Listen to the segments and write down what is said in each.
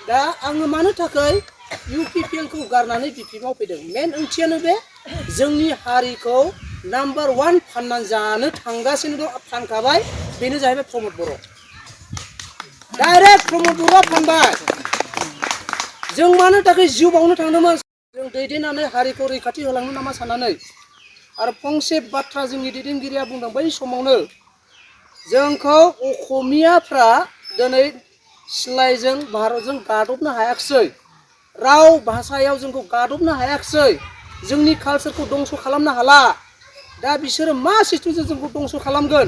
दा आङो मानो थाखाय UPPL खौ गारनानै BP मावफैदों मेन ओंथियानो बे जोंनि हारिखौ नाम्बार 1 फाननानै जानो थांगासिनो दं फानखाबाय बेनो जाहैबाय प्रमद बर' डाइरेक्ट प्रमद बर'आ फानबाय जों मानो थाखाय जिउ बावनो थांदोंमोन जों दैदेननानै हारिखौ रैखाथि होलांनो नामा साननानै आरो फंसे बाथ्रा जोंनि दैदेनगिरिया बुंदों बै समावनो जोंखौ असमियाफ्रा दिनै सिलाइजों भारतजों गादबनो हायाखिसै राव भाषायाव जोंखौ गादबनो हायाखिसै जोंनि कालचारखौ दंस खालामनो हाला दा बिसोरो मा सिस्टेमजों जोंखौ दंस खालामगोन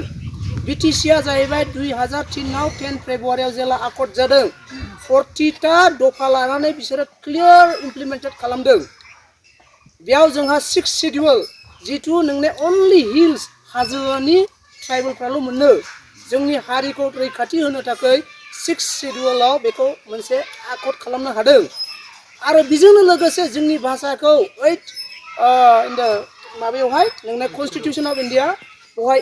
बिटिसिआ जाहैबाय 2003 आव 10 फेब्रुवारियाव जेला आकर्ड जादों 40टा दफा लानानै बिसोरो क्लियार इमप्लिमेन्टेड खालामदों बेयाव जोंहा 6 शेड्युल जितु नोंने अनलि हिल्स हाजोनि ट्राइबेलफ्राल' मोनो जोंनि हारिखौ रैखाथि होनो थाखाय 6 शेड्युलाव बेखौ मोनसे आकर्ड खालामनो हादों आरो बेजोंनो लोगोसे जोंनि भाषाखौ 8 माबायावहाय नोंना कन्स्टिटिउसन अफ इन्डिया बेवहाय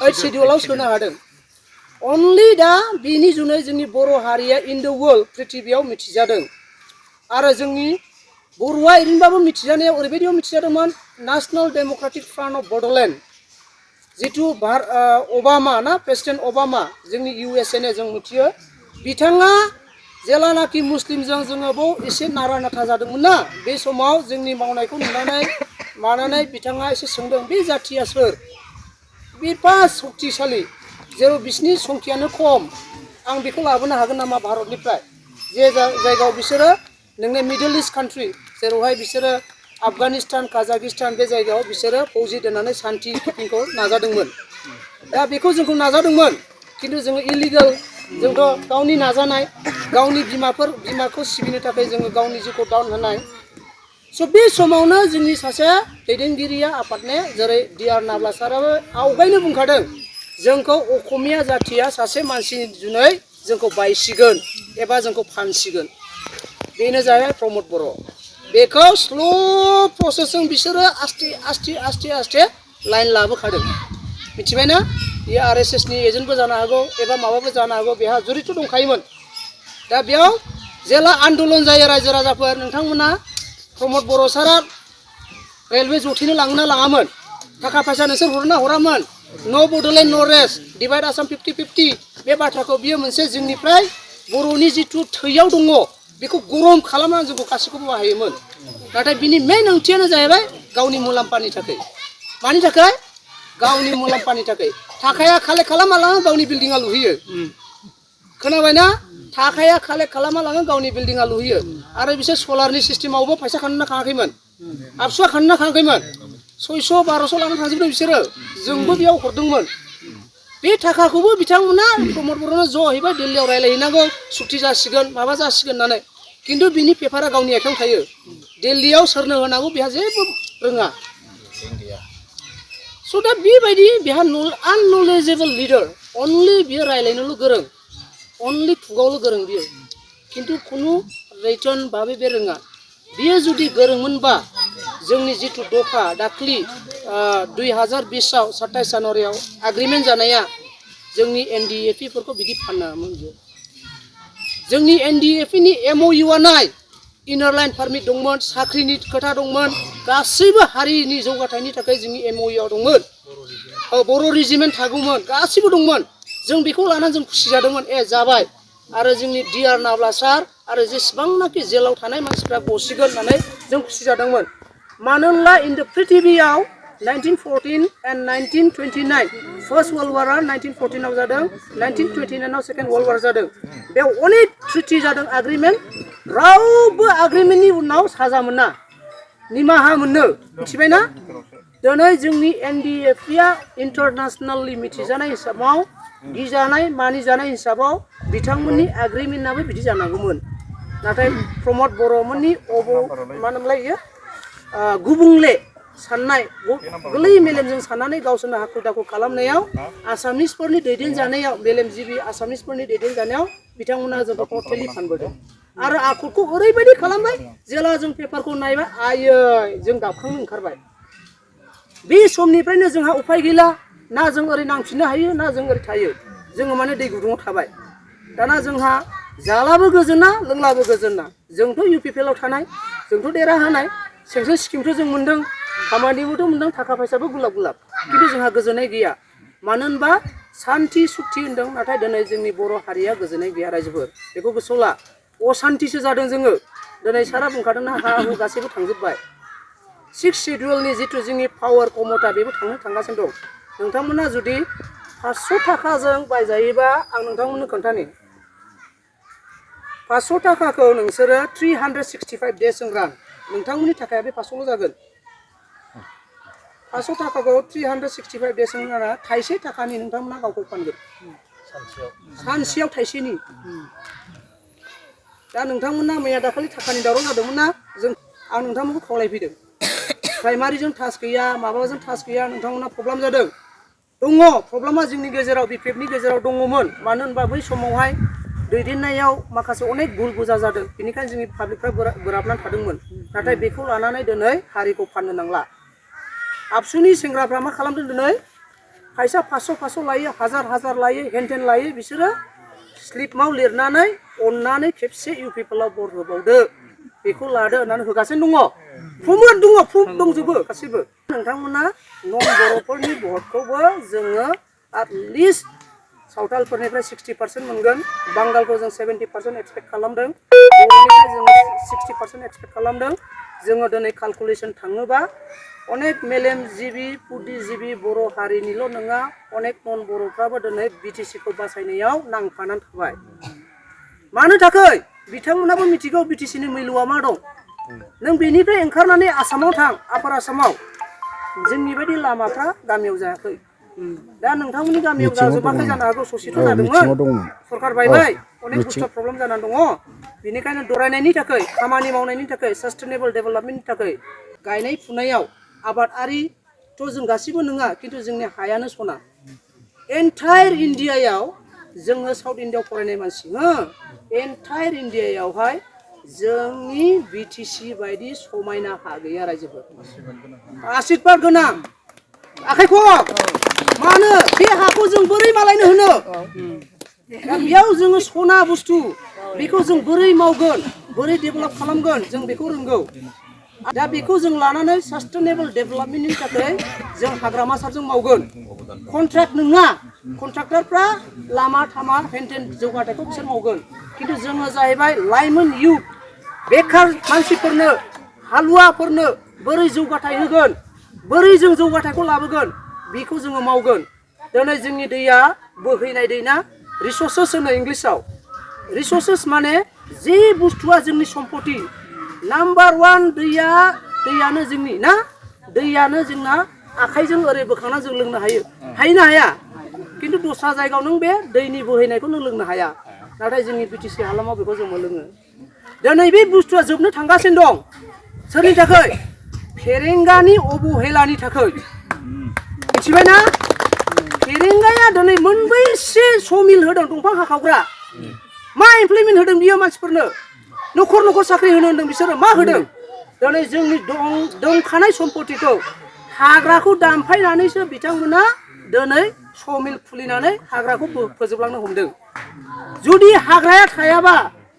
8 शेड्युलाव सोनो हादों अनलि दा बिनि जुनै जोंनि बर' हारिया इन द वर्ल्ड पृथिबियाव मिथिजादों आरो जोंनि बर'आ ओरैनोबाबो मिथिजानायाव ओरैबायदियाव मिथिजादोंमोन national democratic front of Bodoland Jitu ओबामा ना प्रेसिडेन्ट ओबामा जोंनि USA जों मिथियो बिथाङा जेलानाखि मुस्लिमजों जोङो बाव एसे नारा नाथा जादोंमोन ना बे समाव जोंनि मावनायखौ नुनानै मानानै बिथाङा एसे सोंदों बे जाथिया सोर बिफा शक्तिशाली जेराव बिसिनि संख्यानो खम आं बेखौ लाबोनो हागोन नामा भारतनिफ्राय जे जायगायाव बिसोरो नोंनि मिडल इस्ट कान्ट्रि जेरावहाय बिसोरो आफगानिस्तान काजाकिस्तान बे जायगायाव बिसोरो फौजि दोननानै शान्ति किपिंखौ नाजादोंमोन दा बेखौ जोंखौ नाजादोंमोन खिन्थु जोङो इलिगेल जोंथ' गावनि नाजानाय गावनि बिमाखौ सिबिनो थाखाय जोङो गावनि जिउखौ दान होनाय स' बे समावनो जोंनि सासे दैदेनगिरिया आफादने जेरै DR नाब्ला साराबो आवगायनो बुंखादों जोंखौ असमिया जाथिया सासे मानसिनि जुनै जोंखौ बायसिगोन एबा जोंखौ फानसिगोन बेनो जाहैबाय प्रमद बर' बेखौ स्ल' प्रसेसजों बिसोरो आस्थे लाइन लाबोखादों मिथिबायना बेयो RSS नि एजेन्टबो जानो हागौ एबा माबाबो जानो हागौ बेहा जुरिथ' दंखायोमोन दा बेयाव जेला आन्दलन जायो रायजो राजाफोर नोंथांमोना प्रमद बर' सारा रेलवे जथेनो लाङोना लाङामोन थाखा फैसा नोंसोर हरना हरामोन नो बड'लेण्ड नो रेस्ट डिभाइड आसाम 50-50 बे बाथ्राखौ बियो मोनसे जोंनिफ्राय बर'नि जिथु थैयाव दङ बेखौ गरम खालामनानै जोंखौ गासैखौबो बाहायोमोन नाथाय बिनि मेन ओंथियानो जाहैबाय गावनि मुलाम्फानि थाखाय मानि थाखाय गावनि मुलाम्फानि थाखाय थाखाया कालेक्ट खालामा लाङो गावनि बिल्डिंआ लुहैयो खोनाबायना थाखाया कालेक्ट खालामा लाङो गावनि बिल्डिंआ लुहैयो आरो बिसोर सलारनि सिस्टेमावबो फैसा खानोना खाङाखैमोन आबसुआ खानोना खाङाखैमोन 600-1200 लानानै थांजोबदों बिसोरो जोंबो बेयाव हरदोंमोन बे थाखाखौबो बिथांमोना प्रमद बर'नो ज' हैबाय दिल्लीयाव रायलायहैनांगौ सुक्ति जासिगोन माबा जासिगोन होननानै खिन्थु बिनि पेपारा गावनि आखायाव थायो दिल्लीयाव सोरनो होनांगौ बेहा जेबो रोङा स' दा बेबायदि बेहा आननलेजेबल लिडार अनलि बियो रायलायनोल' गोरों अनलि खुगावल' गोरों बियो खिन्थु खुनु रिटर्न भाबै बे रोङा बियो जुदि गोरोंमोनबा जोंनि जिथु दफा दाख्लि 2020 आव 27 जानुवारियाव एग्रिमेन्ट जानाया जोंनि NDAP फोरखौ बिदि फानामोन जोंनि NDAP नि MOU आ नाय इनार लाइन पारमिट दंमोन साख्रिनि खोथा दंमोन गासैबो हारिनि जौगाथायनि थाखाय जोंनि MOU आव दंमोन बर' रेजिमेन्ट थागौमोन गासैबो दंमोन जों बेखौ लानानै जों खुसि जादोंमोन जाबाय आरो जोंनि DR नाब्ला सार आरो जेसेबांनाखि जेलाव थानाय मानसिफ्रा गसिगोन होननानै जों खुसि जादोंमोन मानो होनब्ला इन द पृथिबियाव 1914 and 1929 फार्स्ट वर्ल्ड वारआ 1914 आव जादों 1929 आव सेकेन्ड वर्ल्ड वार जादों बेयाव अनेक ट्रिटि जादों एग्रिमेन्ट रावबो एग्रिमेन्टनि उनाव साजा मोना निमाहा मोनो मिथिबायना दिनै जोंनि NDAP आ इन्टारनेसनेलि मिथिजानाय हिसाबाव गिजानाय मानिजानाय हिसाबाव बिथांमोननि एग्रिमेन्टआबो बिदि जानांगौमोन नाथाय प्रमद बर'मोननि मा होनोमोनलाय इयो गुबुंले साननाय गोरलै मेलेमजों साननानै गावसोरनो हाखु दाखु खालामनायाव आसामिसफोरनि दैदेनजानायाव मेलेमजिबि आसामिसफोरनि दैदेनजानायाव बिथांमोना जोंखौ टटेलि फानबोदों आरो आखुखौ ओरैबायदि खालामबाय जेला जों पेपारखौ नायबाय आयै जों गाबखांनो ओंखारबाय बे समनिफ्रायनो जोंहा उफाय गैला ना जों ओरै नांफिननो हायो ना जों ओरै थायो जोङो माने दै गुदुङाव थाबाय दाना जोंहा जालाबो गोजोना लोंलाबो गोजोना जोंथ' UPPL थानाय जोंथ' देरा होनाय सेंसन स्किमथ' जों मोन्दों खामानिबोथ' मोन्दों थाखा फैसाबो गुलाब गुलाब खिन्थु जोंहा गोजोननाय गैया मानो होनबा सान्ति सुक्ति होन्दों नाथाय दिनै जोंनि बर' हारिया गोजोननाय गैया रायजोफोर बेखौ गोसोआव ला असान्तिसो जादों जोङो दिनै सारा बुंखादोंना हा हु गासैबो थांजोब्बाय 6 शेड्युलनि जिथु जोंनि पावार कमता बेबो थांगासिनो दं नोंथांमोना जुदि 500 थाखाजों बायजायोबा आं नोंथांमोननो खोन्थानि 500 थाखाखौ नोंसोरो 365 डेजजों रान नोंथांमोननि थाखाय बे 500ल' जागोन 500 थाखाखौ 365 डेजजों राना थाइसे थाखानि नोंथांमोना गावखौ फानगोन सानसेयाव थाइसेनि दा नोंथांमोना मैया दाखालि थाखानि दावराव जादोंमोन ना आं नोंथांमोनखौ खावलायफैदों प्राइमारिजों टाच गैया माबाजों टाच गैया नोंथांमोना प्रब्लेम जादों दङ प्रब्लेमा जोंनि गेजेराव बिपिएफनि गेजेराव दङमोन मानो होनबा बै समावहाय दैदेननायाव माखासे अनेक भुल बुजा जादों बेनिखायनो जोंनि पाब्लिकफ्रा बोराबनानै थादोंमोन नाथाय बेखौ लानानै दिनै हारिखौ फाननो नांला आबसुनि सेंग्राफ्रा मा खालामदों दिनै फैसा 500 लायो हाजार लायो हेनटेन लायो बिसोरो स्लिपआव लिरनानै अननानै खेबसे UPPLआव भट होबावदो बेखौ लादो होननानै होगासिनो दङ प्रमाद दङ प्रुफ दंजोबो गासैबो नोंथांमोना नन बर'फोरनि भटखौबो जोङो एटलिस्ट सावथालफोरनिफ्राय 60% मोनगोन बांगालखौ जों 70% एक्सपेक्ट खालामदों बर'निफ्राय जोङो 60% एक्सपेक्ट खालामदों जोङो दिनै केलकुलेसन थाङोबा अनेक मेलेमजिबि बुद्धिजिबि बर' हारिनिल' नङा अनेक नन बर'फ्राबो दिनै BTCखौ बासायनायाव नांफानानै थाबाय मानो थाखाय बिथांमोनाबो मिथिगौ BTCनि मैल'आ मा दं नों बेनिफ्राय ओंखारनानै आसामाव थां आपार आसामाव जोंनि बायदि लामाफ्रा गामियाव जायाखै दा नोंथांमोननि गामियाव जाजोबाखै जानो हागौ ससेथ' जादोंमोन सरकार बायबाय अनेक बुस्थु प्रब्लेम जानानै दङ बेनिखायनो दरायनायनि थाखाय खामानि मावनायनि थाखाय सास्टेनेबल डेभेलपमेन्टनि थाखाय गायनाय फुनायाव आबादारिथ' जों गासिबो नङा खिन्थु जोंनि हायानो सना एन्टायर इन्डियायाव जोङो साउथ इन्डियायाव फरायनाय मानसि एन्टायर इन्डियायावहाय जोंनि BTC बायदि समायना हा गैया रायजोफोर आशीर्बाद गोनां आखाइ खम मानो बे हाखौ जों बोरै मालायनो होनो दा बेयाव जोङो सना बुस्थु बेखौ जों बोरै मावगोन बोरै डेभेलप खालामगोन जों बेखौ रोंगौ दा बेखौ जों लानानै सास्टेनेबल डेभेलपमेन्टनि थाखाय जों हाग्रामा सारजों मावगोन कन्ट्राक्ट नङा कन्ट्राक्टरफ्रा लामा थामा हेनटेन जौगाथायखौ बिसोर मावगोन खिन्थु जोङो जाहैबाय लाइमोन इउथ बेखार मानसिफोरनो हालुवाफोरनो बोरै जौगाथाय होगोन बोरै जों जौगाथायखौ लाबोगोन बेखौ जोङो मावगोन दिनै जोंनि दैया बोहैनाय दै ना रिसोर्सेस होनो इंलिसाव रिसोर्सेस माने जे बुस्थुआ जोंनि सम्पति नाम्बार 1 दैयानो जोंनि ना दैयानो जोंना आखाइजों ओरै बोखांना जों लोंनो हायो हायोना हाया खिन्थु दस्रा जायगायाव नों बे दैनि बोहैनायखौ नों लोंनो हाया नाथाय जोंनि BTC हालामाव बेखौ जों लोङो दिनै बे बुस्थुआ जोबनो थांगासिनो दं सोरनि थाखाय फेरेंगानि अबहेलानि थाखाय मिथिबायना फेरेंगाया दिनै मोनबैसे समिल होदों दंफां हाखावग्रा मा इमप्लिमेन्ट होदों बियो मानसिफोरनो न'खर साख्रि होनो होनदों बिसोरो मा होदों दिनै जोंनि दंखानाय सम्पतिखौ हाग्राखौ दानफायनानैसो बिथांमोना दिनै समिल खुलिनानै हाग्राखौ फोजोबलांनो हमदों जुदि हाग्राया थायाबा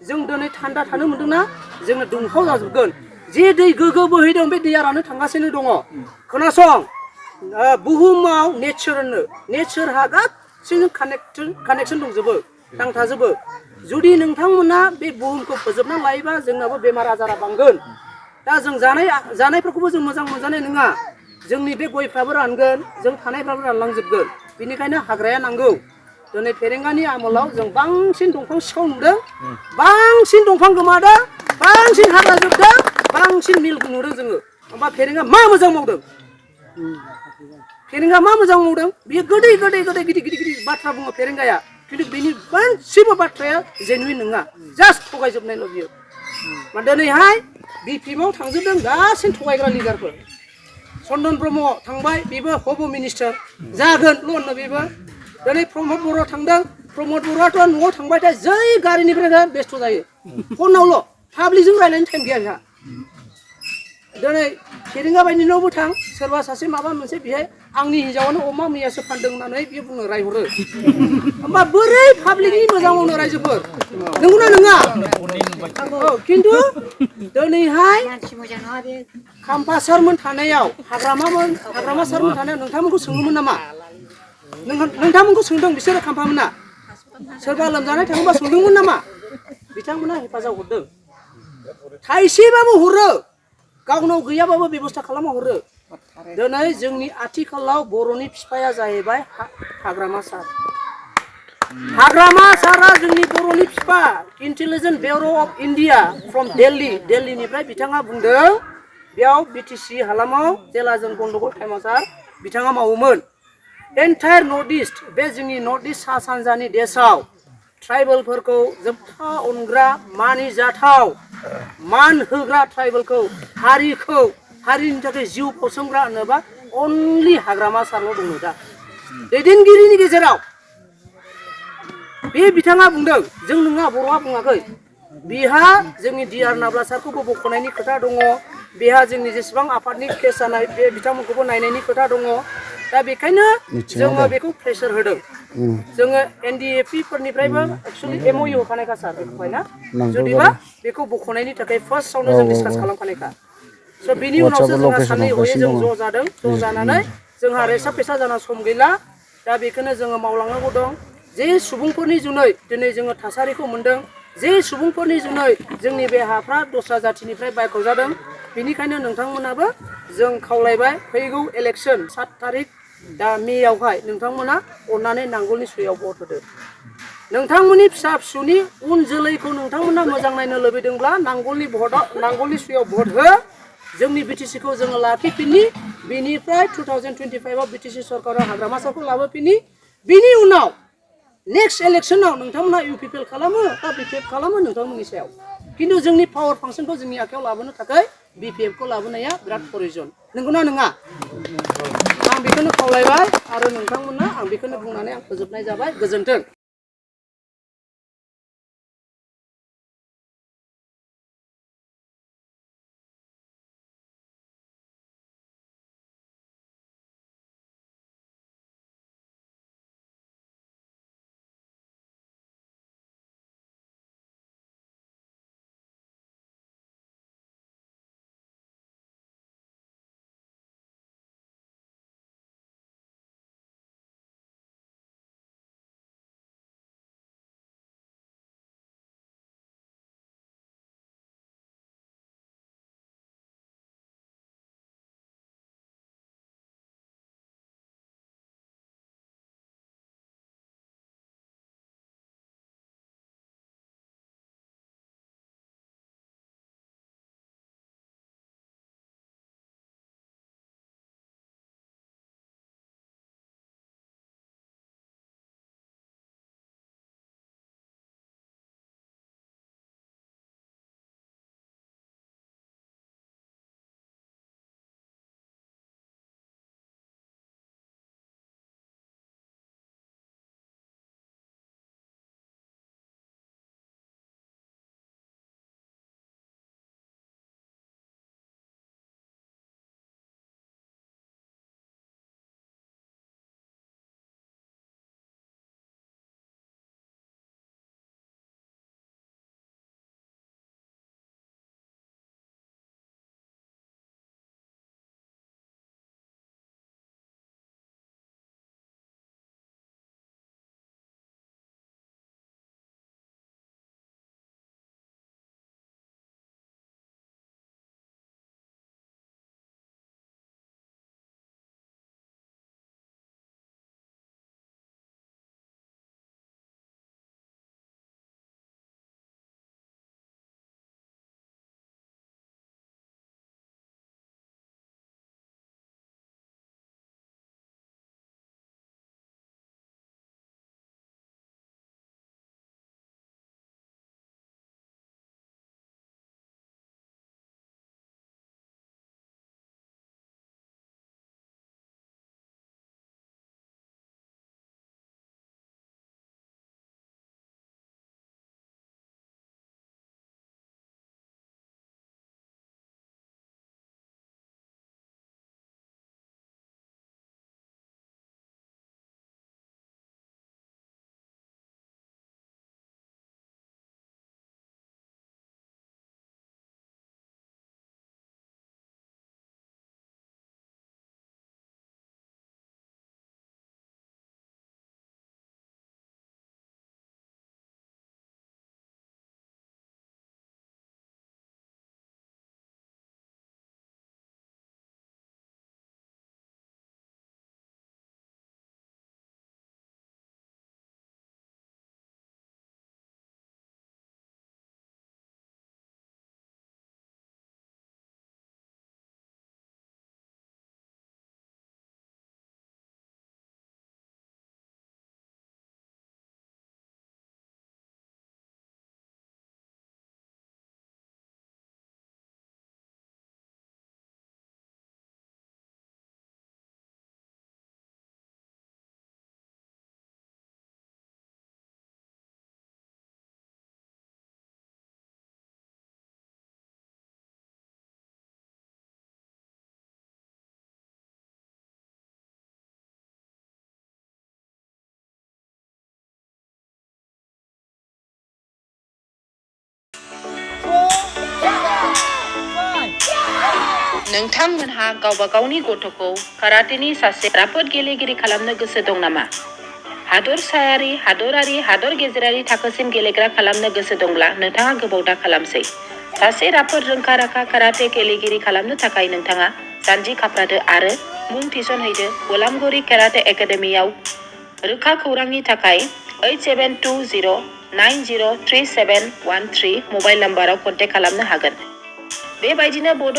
जों दिनै थान्दा थानो मोनदोंना जोंनो दुंहाव जाजोबगोन जे दै गोग्गो बोहैदों बे दैया राननो थांगासिनो दङ खोनासं बुहुमाव नेचारहा गासैजों कानेक्सन दंजोबो नांथाजोबो जुदि नोंथांमोना बे बुहुमखौ फोजोबना लायोबा जोंनाबो बेमार आजारा बांगोन दा जों जानायफोरखौबो जों मोजां मोनजानाय नङा जोंनि बे गयफ्राबो रानगोन जों थानायफ्राबो रानलांजोबगोन बेनिखायनो हाग्राया नांगौ दिनै फेरेंगानि आमोलाव जों बांसिन दंफां सिखाव नुदों बांसिन दंफां गोमादों बांसिन हाग्रा जोबदों बांसिन मिल नुदों जोङो होमबा फेरेंगा मा मोजां मावदों फेरेंगा मा मोजां मावदों बियो गोदै गिदिर बाथ्रा बुङो फेरेंगाया खिन्थु बेनि गासैबो बाथ्राया जेनुइन नङा जास्ट थगायजोबनायल' बियो मा दिनैहाय BPMआव थांजोबदों गासैबो थगायग्रा लिडारफोर चन्दन ब्रह्म थांबाय बेबो हब मिनिस्टार जागोनल' होनो बेबो दिनै प्रमद बर' थांदों प्रमद बर'आथ' न'आव थांबाथाय जै गारिनिफ्राय बेस्थ' जायो फनावल' पाब्लिकजों रायलायनो टाइम गैया बिहा दिनै फेरेंगा बायदिनावबो थां सोरबा सासे माबा मोनसे बेहाय आंनि हिन्जावानो अमा मैयासो फानदों होननानै बियो बुंनो रायहरो होमबा बोरै पाब्लिकनि मोजां मावनो रायजोफोर नंगौना नङा औ खिन्थु दिनैहाय खाम्फा सारमोन थानायाव हाग्रामा सारमोन थानायाव नोंथांमोनखौ सोङोमोन नामा नोंथांमोनखौ सोंदों बिसोरो खाम्फामोना सोरबा लोमजानाय थाङोबा सोंदोंमोन नामा बिथांमोना हेफाजाब हरदों थाइसेबाबो हरो गावनाव गैयाबाबो बेबस्था खालामना हरो दिनै जोंनि आथिखालाव बर'नि बिफाया जाहैबाय हाग्रामा सारा जोंनि बर'नि बिफा इन्टेलिजेन्स ब्युर' अफ इन्डिया फ्रम दिल्लीनिफ्राय बिथाङा बुंदों बेयाव बिटिसि हालामाव जेला जों गन्दगल टाइमाव सार बिथाङा मावोमोन एन्टायर नर्थ इस्ट बे जोंनि नर्थ इस्ट सा सानजानि देशआव ट्राइबेलफोरखौ जोबथा अनग्रा मानिजाथाव मान होग्रा ट्राइबेलखौ हारिनि थाखाय जिउ फसंग्रा होनोबा अनलि हाग्रामा सारल' दङ दा दैदेनगिरिनि गेजेराव बे बिथाङा बुंदों जों नङा बर'आ बुङाखै बिहा जोंनि डिआर नाब्ला सारखौबो बख'नायनि खोथा दङ बेहा जोंनि जेसेबां आफादनि केस जानाय बे बिथांमोनखौबो नायनायनि खोथा दङ दा बेखायनो जोङो बेखौ प्रेसार होदों जोङो एनडिएफपि फोरनिफ्रायबो एक्सुअलि एमअइउ होखानायखा सार बेखौहायना जुदिबा बेखौ बख'नायनि थाखाय फार्स्टआवनो जों डिसकास खालामखानायखा स' बिनि उनावसो जोंहा सानै हयै जों ज' जादों ज' जानानै जोंहा रेसा फेसा जाना सम गैला दा बेखौनो जोङो मावलांनांगौ दं जे सुबुंफोरनि जुनै दिनै जोङो थासारिखौ मोन्दों जे सुबुंफोरनि जुनै जोंनि बे हाफ्रा दस्रा जाथिनिफ्राय बायख'जादों बेनिखायनो नोंथांमोनाबो जों खावलायबाय फैगौ इलेक्सन 7 तारिख दा मेयावहाय नोंथांमोना अननानै नांगोलनि सुयाव भट होदो नोंथांमोननि फिसा फिसौनि उन जोलैखौ नोंथांमोना मोजां नायनो लुबैदोंब्ला नांगोलनि सुयाव भट हो जोंनि बिटिसिखौ जोङो लाखिफिननि बिनिफ्राय 2025आव बिटिसि सरकाराव हाग्रामा सारखौ लाबोफिननि बिनि उनाव नेक्स्ट इलेक्सनाव नोंथांमोना इउपिपिएल खालामो बा बिपिएफ खालामो नोंथांमोननि सायाव खिन्थु जोंनि पावार फांसनखौ जोंनि आखायाव लाबोनो थाखाय बिपिएफखौ लाबोनाया बिराद प्रयजन नंगौना नङा आं बेखौनो खावलायबाय आरो नोंथांमोना आं बेखौनो बुंनानै आं फोजोबनाय जाबाय गोजोन्थों। नोंथांमोनहा गावबा गावनि गथ'खौ काराटेनि सासे राफोद गेलेगिरि खालामनो गोसो दं नामा? हादरसायारि, हादरारि, हादर गेजेरारि थाखोसिम गेलेग्रा खालामनो गोसो दंब्ला नोंथाङा गोबाव दा खालामसै। सासे राफोद रोंखा-राखा काराटे गेलेगिरि खालामनो थाखाय नोंथाङा जानजि खाफ्रादो आरो मुं थिसनहैदो गलामगुरि काराटे एकाडेमियाव। रोखा खौरांनि थाखाय 8720903713 मबाइल नाम्बाराव कन्टेक्ट खालामनो हागोन। बेबायदिनो बड'